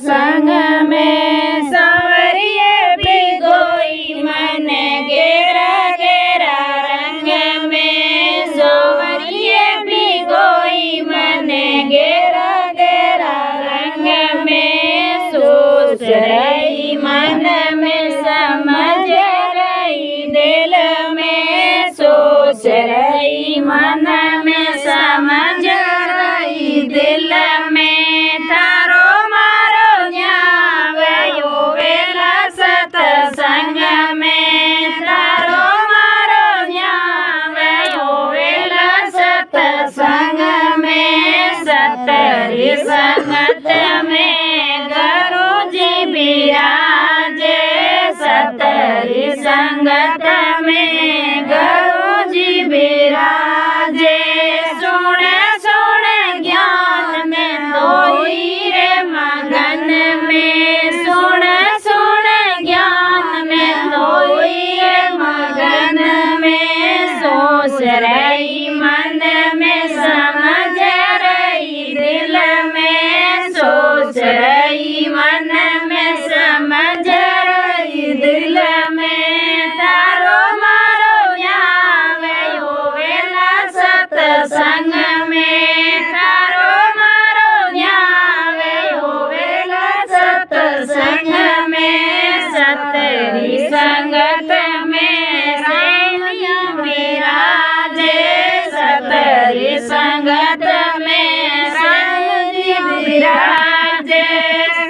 संग में सांवरिए भिगोई मन गेरा गेरा रंग में सांवरिए भिगोई मन गेरा गेरा रंग में सोच रही मन में समझ रही दिल में सोच रही मन में समझ रही दिल में थारो मारो न्यावयो वेला सतसंग में थारो मारो न्यावयो वेला सतसंग में सतरी संगत में गुरु जी बिराजे सतरी संगत में गुरु जी बिराजे सुने सुने ज्ञान में धोई रे मगन में सुने सुने ज्ञान में धोई रे मगन में सोच रही मन में समझ रही दिल में सोच रही मन में समझ रही दिल में थारो मारो न्यावयो वेला सतसंग में थारो मारो न्यावयो वेला सतसंग में सतरी संगत में सैनिया विराजे सतरी संगत में सैनिया विराजे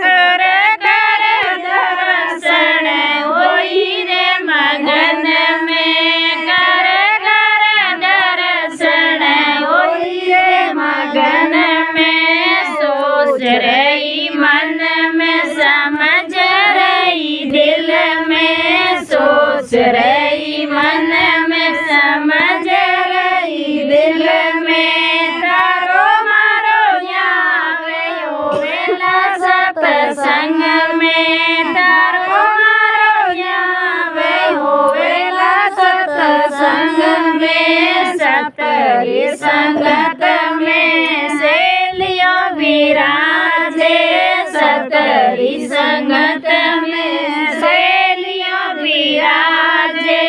कर कर दर्शन होई रे मगन में कर कर दर्शन होई रे मगन में सोच रही मन में समझ रही दिल में सोच रही मन में समझ रही दिल में थारो मारो न्यावयो वेला सतसंग में थारो मारो न्यावयो वेला सतसंग में सतरी संगत में सेलियो विराजे सतरी संगत में सेलियो विराजे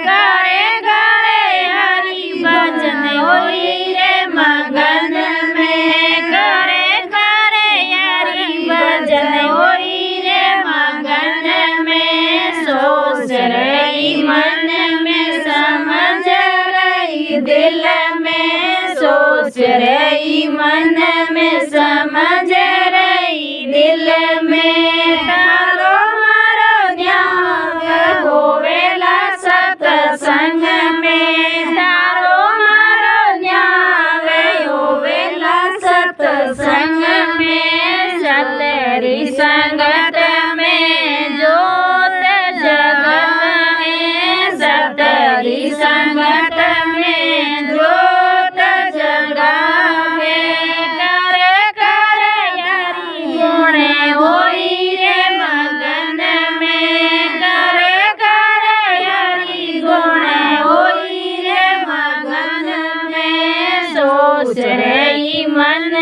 करे करे हरि भजन होई रे मगन में करे करे हरि भजन होई रे मगन में सोच रही मन में समझ रही दिल में सोच रही मन में समझ रही दिल में थारो मारो न्याव होवेला सतसंग में थारो मारो न्याव होवेला सतसंग में सतरी संगत में जोत जगत में सतरी संगत में जोत जगत में कर कर हरि गुण होई रे मगन में कर कर हरि गुण होई रे मगन में सोच रही मन